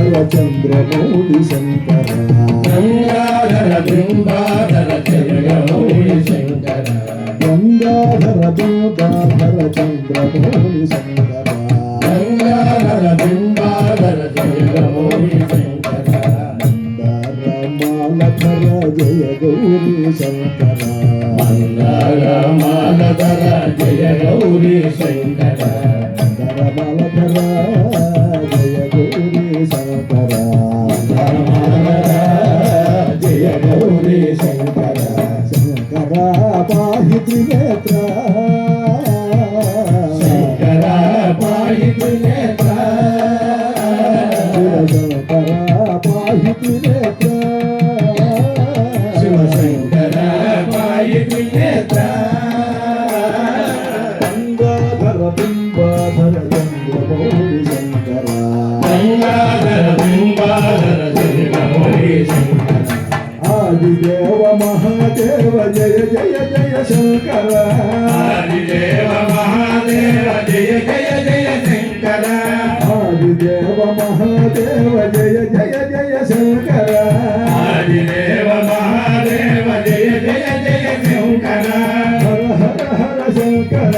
చంద్రమౌళి శంకర గంగాధర బింబాధర చంద్రమౌళి శంకర గంగాధర బింబాధర చంద్రమౌళి శంకర గంగాధర బింబాధర చంద్రమౌళి శంకర మందారమాలధర జయ గౌరీ శంకర మందారమాలధర జయ గౌరీ శంకర మందారమాలధర జయ గౌరీ శంకర జయ గౌరీ శంకర శంకర పాహి త్రినేత్ర శంకర పాహి త్రినేత్ర శంకర పాహి త్రినేత్ర శివశంకర పాహి త్రినేత్ర గంగాధర బింబాధర చంద్రమౌళి శంకర గంగాధర బింబాధర చంద్రమౌళి శంకర ఆదిదేవ మహాదేవ జయ జయ జయ శంకర ఆదిదేవ మహాదేవ జయ జయ జయ శంకర ఆదిదేవ మహాదేవ జయ జయ జయ శంకర ఆదిదేవ మహాదేవ జయ జయ జయ శంకర హర హర హర శంకర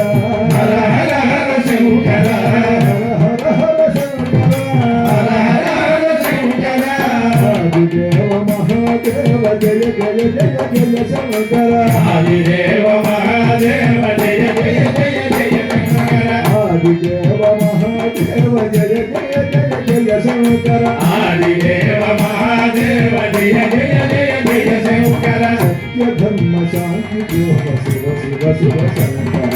హర హర హర శంకర హర హర శంకర హర హర హర శంకర ఆదిదేవ మహాదేవ జయ జయ జయ జయ శంకర ఆదిదేవ మహాదేవ జయ జయ జయ జయ శంకర ఆదిదేవ మహాదేవ జయ జయ జయ జయ శంకర ఆదిదేవ మహాదేవ జయ జయ జయ జయ శంకర సత్య ధర్మ శాంతి దేవ శివ శివ శివ శంకర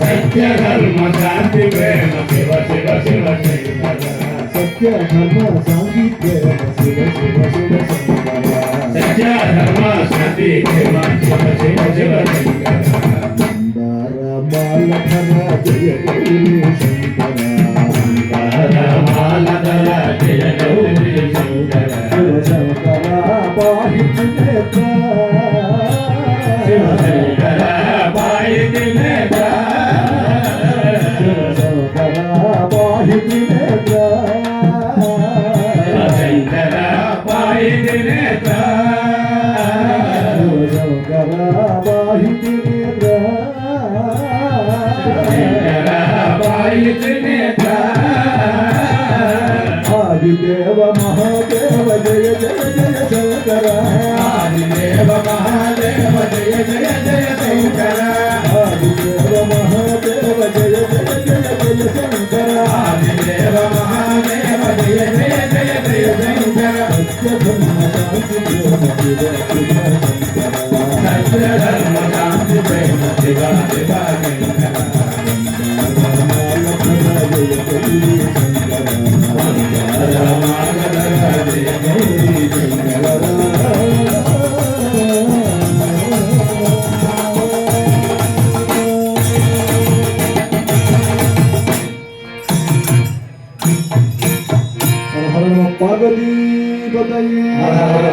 సత్య ధర్మ శాంతి ప్రేమ శివ శివ శివ శంకర సత్య ధర్మ శాంతి దేవ శివ శివ శివ శంకర సత్య ధర్మ శాంతి ప్రేమ శివ శివ శివ శంకర మందారమాలధర జయ గౌరీ శంకర మందారమాలధర జయ గౌరీ శంకర శంకర పాహి త్రినేత్ర శివశంకర పాహి త్రినేత్ర శంకర పాహి త్రినేత్ర శివశంకర పాహి త్రినేత్ర శంకర పాహి త్రినేత్ర శంకర పాహి త్రినేత్ర ఆదిదేవ మహాదేవ జయ జయ జయ శంకర ఆదిదేవ మహాదేవ జయ జయ జయ శంకర ఆదిదేవ మహాదేవ జయ జయ జయ జయ శంకర ఆదిదేవ మహాదేవ జయ జయ జయ జయ శంకర సత్య ధర్మ శాంతి దేవ శివ శివ శంకర సత్య ధర్మ శాంతి ప్రేమ శివ శివ శంకర మందారమాలధర జయ గౌరీ శంకర పార్వతీ పతయే హర హర